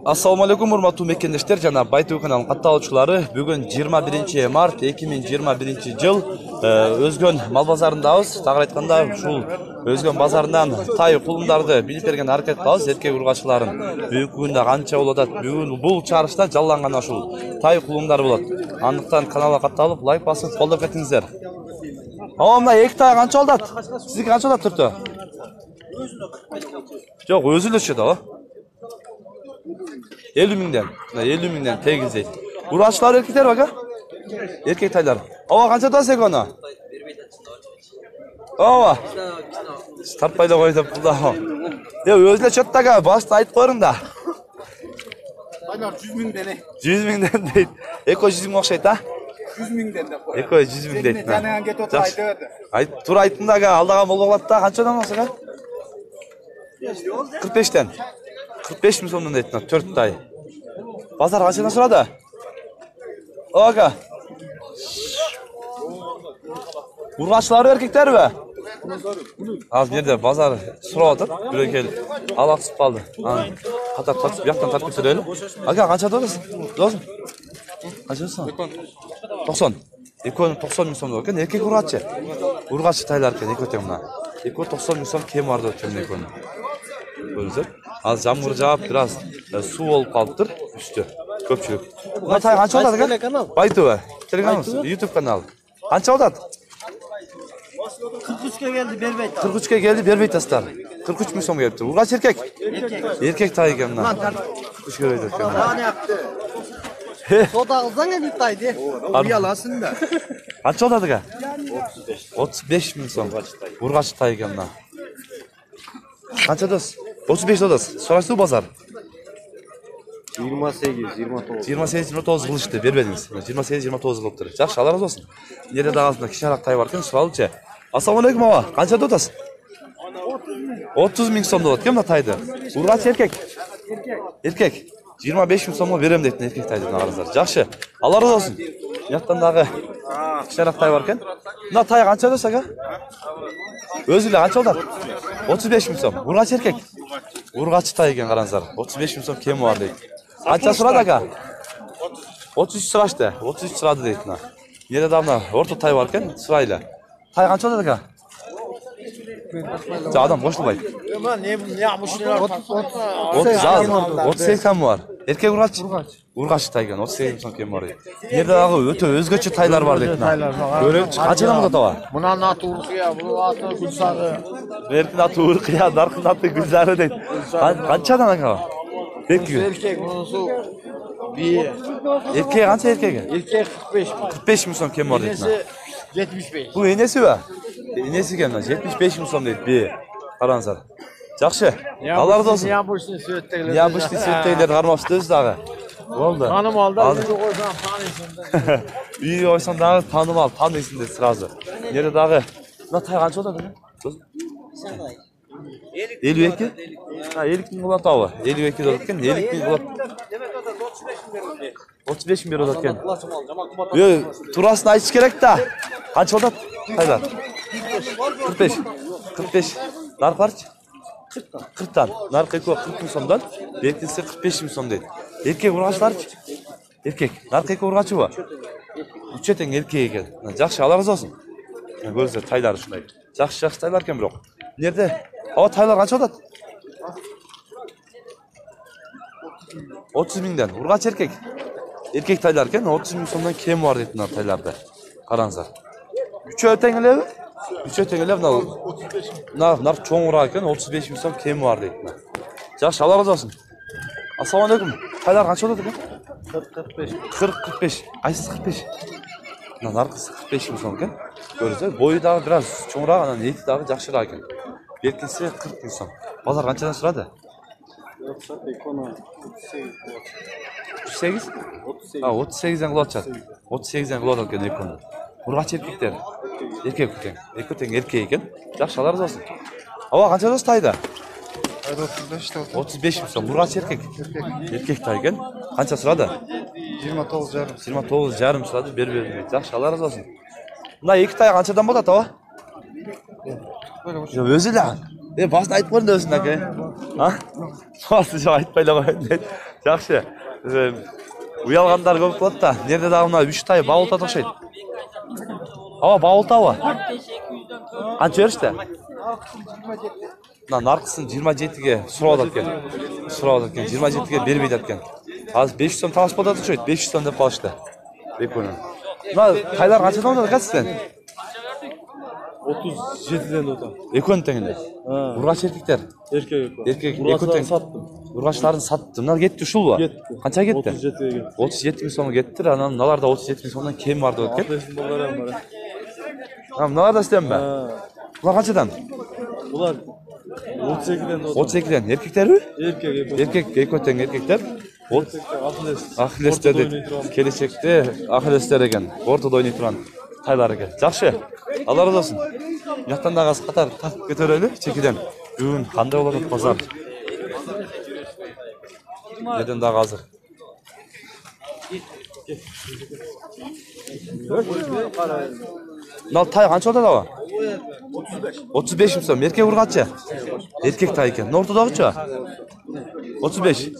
Assalamu alaikum урматтуу мекендештер жана Байтуу каналынын катталуучулары. Бүгүн 21 март 2021 жыл Өзгөн мал базарындабыз. Тагыраак айтканда, ушул Өзгөн базарынан тай кулундарды билип берген аракет кылабыз. Эркек ургачыларын бүгүнкү күндө канча болуп атат? Бүгүн бул чарышта жалланган ушул тай кулундар болот. Андыктан каналга катталып, лайк басып, колдоп кетиңиздер. Мына эки тай канча болуп атат? Сиздики канча болуп атат, Түртө? Жок, өзү эле чыгат, а? 50 миңден. 50 миңден тегиз дейт. Ургачылар эркектер бака? Эркек тайлар. Канча атасыз экону? Тартпай да кой деп булда. Өзү эле чыгат ага, башты айтып коюң да. Тайлар 100 миңден. 100 миңден дейт. Эко 100 миң окшойт, а? 100 миңден деп кой. Эко 100 миң дейт. Жанаган кетип отур айтып. Айт, тура айттым да ага, алдаган болуп калат да. Канчадан алсак а? 45-тен. 45 миң сомдон дейт, 4 тай. Базар канчадан сурады? Ага. Ургачылар эркектерби? Азыр жерде базар сурап атат. Бирөө келип алаксып калды. Катар тартып, бияктан тартып кетелели. Ага, канча атасыз? Досум. Канчасы? 90. Экөнүн 90 миң сом экен, эркек ургачы. Ургачы тайлар экен, эко тең мына. Эко 90 миң сом кем барды өтөн экөнү. Көрүңүздөр. Азыр жамгыр жаап, бир аз суу болуп калыптыр үстү. Көпчүлүк. Мына тай канча болот экен? Байтуу телеканал, YouTube каналы. Канча болот? 43 келди, бербейт. 43 келди, бербейт астар. 43 миң сом келиптир. Ургач эркек? Эркек тай экен мына. 43 бербейт экен. Сода кылсаң эми тайды. Уяласың да. Канча болот экен? 35 миң сом. Ургач тай экен мына. Канча дос? 35 дос. Сурайсызбы базар? 28, 29. 28-29 кылышты, бербедиңиз. 28-29 кылыптыр. Жакшы, Алла разы болсун. Жерде дагы кичинаак тай бар экен, суралычы. Ассаламу алейкум ага. Канча атасыз? 30 миң сом болот экен мына тайды. Ургач эркек? Эркек. 25 миң сомго берем дейт эркек тайды арыздар. Жакшы. Алла разы болсун. Жактан дагы кичинаак тай бар экен. Мына тай канча атасыз ага? Өзү эле канча болот? 35 миң сом. Ургач эркек? Ургач тай экен караңыздар. 35 миң сом кеми бар дейт. Канча сурады ага? 33 сурашты. 33 сурады дейт мына. Жерде дагы орто тай бар экен, сурайлы. Тай канча болот ага? Адам кошулбайт. Не мушулар 38 кем бар. Эркек ургач? Ургач тай экен, 38 сом кем бар дейт. Жерде дагы өтө өзгөчө тайлар бар дейт мына. Көрөңүзчү, канчадан болот ага? Мунун аты Уркия, бунун аты Гүлсары. Беркин аты Уркия, Даркын аты Гүлзары дейт. Канчадан ага? Эркек, мунусу бие. Эркек канча эркеги? Эркек 45 миң сом кем бар дейт мына. 75. Бу энесиби? Энеси экен, 75 миң сом дейт бие. Караңыздар. Жакшы. Алла разы болсун. Необычный светтейлер. Необычный светтейлер кармапсызбы өзү дагы? Болду. Танымал да, үйгө койсоң тааныйсың да. Үйгө койсоң дагы танымал, тааныйсың дейт сразу. Жерде дагы мына тай канча болот экен? 52? 50 миң болот абы. 52 болот экен, 50 миң болот. 35 миң берет экен. Турасын айтыш керек да. Канча болот? Тайлар. 45. 45. Наркарчы? 40-тан. Наркы 40 миң сомдон, беркинси 45 миң сом дейт. Эркек ургачыларчы? Эркек. Наркы ургачыбы? Үчө тең эркек экен. Жакшы, Алла разы болсун. Көрсөңүздөр тайлар ушундай. Жакшы тайлар экен бирок. Нерде? Тайлар канча болот? 30 миңден. Ургач эркек? Эркек тайлар экен, 30 миң сомдон кем бар дейт мына тайларды. Караңыздар. Үчөө тең элеби? Үчөө тең эле мына чоң урак экен, 35 миң сом кеми бар дейт мына. Жакшы, Алла разы болсун. Ассаламу алейкум. Тайлар канча болот экен? 40-45. Кайсысы 45? Мына наркысы 45 миң сом экен. Көрүңүздөр, бою дагы бир аз чоңураак, анан эти дагы жакшыраак экен. Беркинси 40 миң сом. Базар канчадан сурады? 38? 38ден кылып атышат. 38ден кылып атат экен экөнү. Ургач эркектер. Эркек экен. Эко тең эркек экен. Жакшы, Алла разы болсун. Канча дос тайда? 35 миң сом. Ургач эркек. Эркек тай экен. Канча сурады? 29,5. 29,5 сурады, бербедим. Жакшы, Алла разы болсун. Мына эки тай канчадан болот аба? Өзү эле. Басын айтып көрін өзің әке. Басын жоқ айтпайлы қойын. Жақшы. Уялғандар көп болады да. Нерде дағы мына 3 тай бауылта тоқшайды. Ава бауылта ава. Қанша өрішті? Нарқысын 27-ге сұрауды аткен. 27-ге бермейді аткен. Аз 500 сом талаш болады тоқшайды. 500 сом деп қалышты. Бекөнің. Тайлар қаншадан отырады қәсістен? 37-ден отам. Екөн теңінде. Ұрғаш еркектер? Еркек. Ұрғаштарын саттым. Ұрғаштарын сатты. Мынар кетті ұшыл ба? Кетті. Қанша кетті? 37-ге кетті. 37 мың сомы кетті. Мыналарда 37 мың сомнан кем барды өткен. Ақлесін болар бар. Мыналар да істен бе? Бұлар қаншадан? Бұлар 32-ден отам. 32-ден. Еркектер бі? Еркек. Екөтен еркектер. Ахиллестер дейді. Келешекте Ахиллестер екен. Ортада ойнай тұрған тайлар екен. Жақшы. Алла разы болсын. Яқтан да қасы қатар тартып кетөрелі. Чекеден. Бүгін қандай болады базар? Неден да қазір? Мынау тай қанша отады ава? 35 мың сом. Еркек ұрғатшы? Еркек тай екен. Ортадағы ча? 35.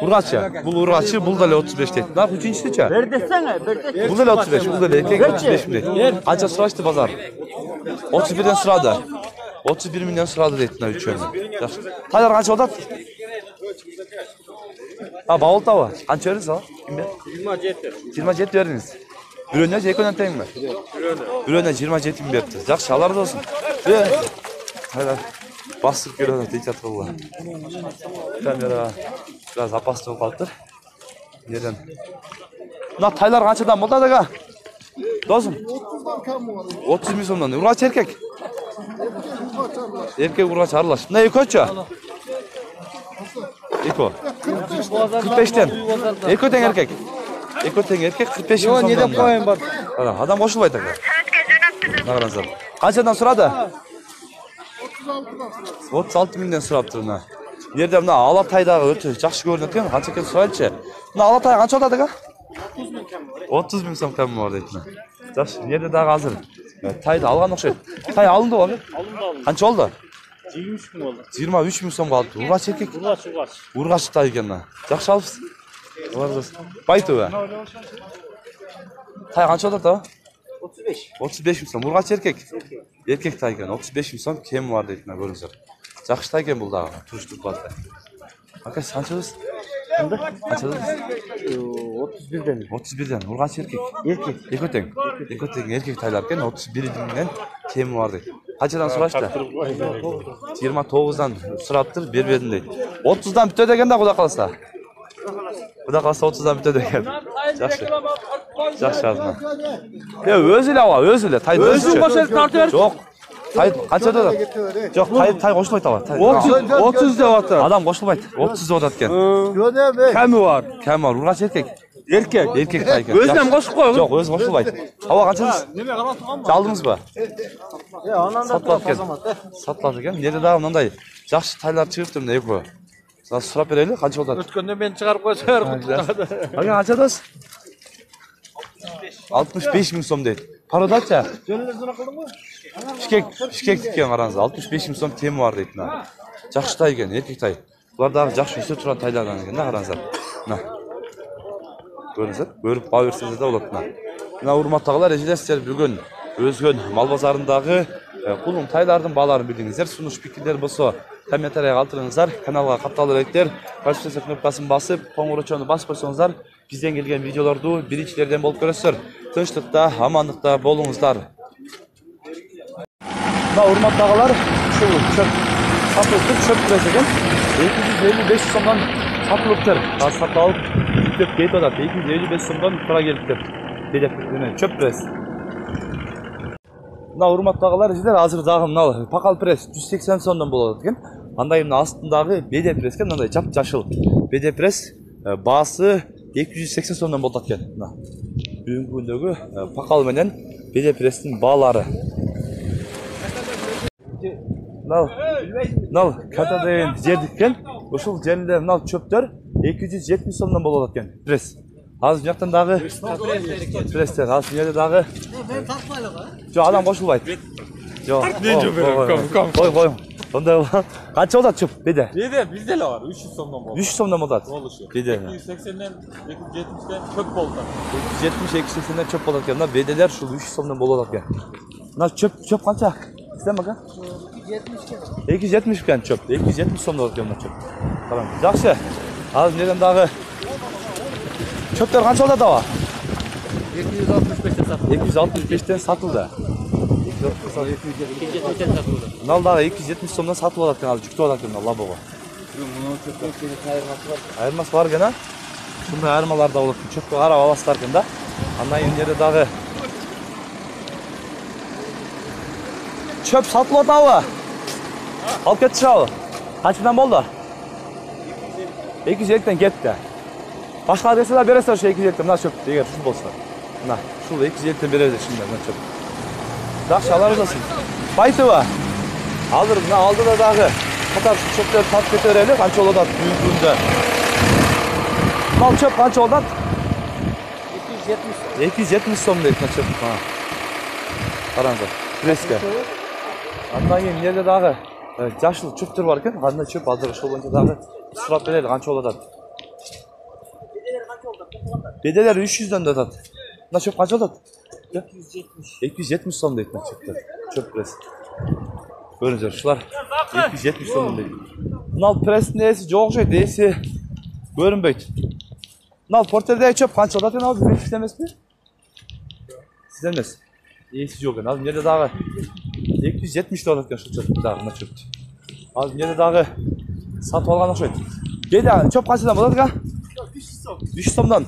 Ұрғатшы? Бұл ұрғатшы, бұл дәлі 35 дейді. Нар үшіншісі ча? Бұл дәлі 35, бұл дәлі еркек 35 мың дейді. Қанша сұрашты базар? 31-ден сұрады. 31 мыңнан сұрады дейді мына үшеуін. Тайлар қанша отады? Бауылта ва? Қанша өріңіз ала? 27 өріңіз. Бүрөне жекөнен тең бе? Бүрөне 27 мың беріпті. Жақшы, алар да olsun. Тайлар басып көреді дейді жатқылы. Камера biraz апасты болып қалыптыр. Неден? Мына тайлар қаншадан болды адаға? Досым? 30 мың сомнан. Ұрғач еркек? Еркек ұрғач аралаш. Мына екі өтші? Екі. 45-тен. Екі өтен еркек. Екі өтен еркек 45 мың сомнан. Адам қошылбайды әке. Қаншадан сұрады? 36 мыңнан сұрап тұрына. Нерде мына Алатайдағы өте жақшы көрінеді екен. Қанша екен сұрайлышы? Мына Алатай қанша отады ға? 30 мың сом кәмі бар дейді. Жақшы, нерде дағы азыр? Тайды алған оқшайды. Тай алынды ғой? Қанша олды? 23 мың болды. 23 мың сом қалды. Ұрғаш еркек? Ұрғаш тай екен. Жақшы алыпсыз? Байты өе? Тай қанша отады ға? 35 мың сом. Ұрғаш еркек? Еркек тай екен. 35 мың сом кемі бар дейді көріңіздер. Жақшы тай екен бұл дағы. Тұрыштық барды. Акас қанша өз? Қанша өз? 31-ден. 31-ден. Ұрғаш еркек? Еркек. Екөтен? Екөтен еркек тайлар екен. 31-ден кемі бар дейді. Қаншадан сұрашты? 29-дан сұрап бербедім дейді. 30-дан бүтеді екен да құда қаласа? Құда қаласа 30-дан бүтеді екен. Жақшы. Жақшы жазына. Өз елі ава, өз елі. Тайды өз елі. Жоқ. Қанша өтеді? Жоқ, тай қошылбайды ава. 30 деп атыр. Адам қошылбайды. 30 деп атады екен. Кәмі бар. Кәмі бар. Ұрғаш еркек? Еркек. Еркек тай екен. Өзінен қошып қой. Жоқ, өзі қошылбайды. Ава қаншадыз? Жалдыңыз ба? Сатылады екен. Неде дағы мынандай жақсы тайлар шығып тұрмын екі. Сұрап берейлі, қанша олдады? Өткенде мен шығарып қойсайыр құттықтағады. Аға қаншадыз? 65 мың сом дейді. Пародатча? Шкек тіккен қараңыз. 65 мың сом темі бар дейді. Жақшы тай екен, еркек тай. Бұлардағы жақшы үсті тұрған тайлардан екен, қараңыздар. Көріңіздер, көріп бау берсеңіздер де болады. Мына ұрматтағылар ежелестер бүгін өзген мал базарындағы құлын тайлардың баларын білдіңіздер. Сұныш пікірлер болса комментария қалдырыңыздар. Каналға қапталы реттер, подписаться кнопкасын басып, қоңыраушаны басып қойсаңыздар, бізден келген видеоларды біріншілерден болып көресіздер. Тыныштықта, амандықта болыңыздар. Мына ұрматтағылар шөп сатылып тұр, шөп түрес екен. 255 сомнан сатылып тұр. Сатылып үйтіп кейт одады. 255 сомдан тұра келіп тұр. Шөп түрес. Мына ұрматтағылар жерлер азыр дағы мынау пақал пресс 180 сомдан болады екен. Андай мына астындағы беде пресс екен, мынандай жап жашыл беде пресс басы 280 сомдан болады екен. Бүгінгі күндегі пақал менен беде пресстің балары. Мынау катадайын жердіккен, ұшыл жерінде мынау чөптер 270 сомдан болады екен пресс. Азыр жақтан дағы пресстер, азыр жерде дағы жоқ, адам қошылбайды. Жоқ, қой. Sonda kança oldu çöp bede? Bizde de var. 300 somdan bol. 300 somdan oldu. Oluşu. Bede. 280'den 270'den çöp boldan. 270-280'den çöp oldu ekan. Bedeler şu 300 somdan bol oldu ekan. Mına çöp kança? Sizden bakın. 270 ekan çöp. 270 somdan oldu ekan mına çöp. Tamam. Yaxşı. Az nereden dağı? Çöpler kança oldu da var? 265'ten satıldı. 265'ten satıldı. 270'ten satıldı. Bunal dağı 270 somdan satıldı oldu ekan. Cüktü oldu ekan Allah baba. Bunun çöpten seni ayırması var. Ayırması var gene. Şunda ayırmalar da olur. Çöpkü qarab alasızlar da. Andan yeri dağı. Çöp satıldı abi. Alıp ketdi abi. Kaçından boldu? 250'den ketdi. Başka adresler beresler şu 250'den. Mına çöp eğer şu bolsa. Mına şu 250'den bereriz şimdi mına çöp. Yaxşı Allah razı olsun. Baytıva. Alır mına aldı da dağı. Qatar şu çöpleri tap ketereli kança oldu büyüklüğünde. Mal çöp kança oldu? 270 som deyip çöp. Ha. Qaranca. Preske. Andan keyin nerede dağı? Yaşlı çöptür var ekan. Qanday çöp hazır şu boyunca dağı surap bereli kança oldu? Bedeler 300'den de atat. Mına çöp kança oldu? 270 som deyip çöptür. Çöp pres. Görünüyor şular 270 som deyip. Bunal prestin esi joq şey deysi görünbeydi. Bunal porterdagi çöp kança oldu? Abi biz işlemez mi? Sizden emas. Esi joq ekan. Az nerede dağı? 270 dolar ekan şu çöp dağına çöptü. Az nerede dağı satып algan okşaydı. Bede çöp kançadan bolot ekan? 300 somdan.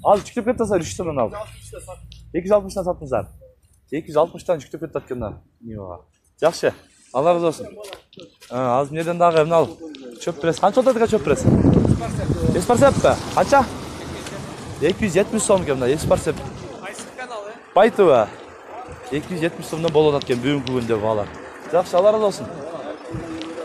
Az жүктеп кетті 300 somdan al. 260'dan sattыңыздар. 260'dan жүктеп кетті екен. Жақсы. Allah razı olsun. Az nereden dağı evini al. Çöp pres. Kança oldu çöp pres? Esparsep mi? Kança? 270 som ekan. Esparsep. Baytıva. 270 somdan bol oldu ekan бүгүнкү күндө бала. Жақсы, Allah razı olsun.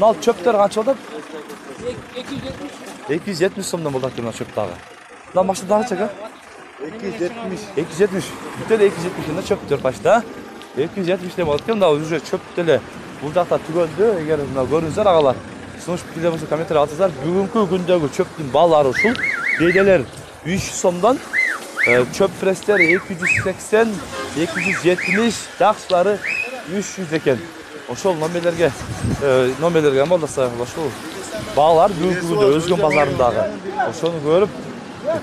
Nal çöpler kança oldu? 270 somdan boldu ekan çöp dağı. Nal maşın dağı çaka? 270. Bütün de 270'inde çöp diyor başta. 270'de boldu ekan da уже çöp dele. Bu жақта түгелді, егер мына көрүңүздөр агалар. Сунуш пикирде болсо комментарий атыңыздар. Бүгүнкү күндөгү чөптүн баалары ушул. Беделер 300 сомдон, чөп престер 280, 270, жакшылары 300 экен. Ошол номерлерге амалдаса ошол баалар бүгүнкү күндө өзгөн базарындагы. Ошону көрүп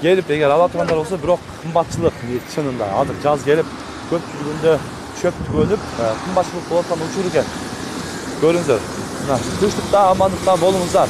келип эгер ала тургандар болсо, бирок кымбатчылык чынында азыр жаз келип көп жүргөндө çöp tükölüp, kımbaçılık bolattan uçur ekan. Görüңүздөр. Мына тынчтыкта, амандыкта болуңуздар.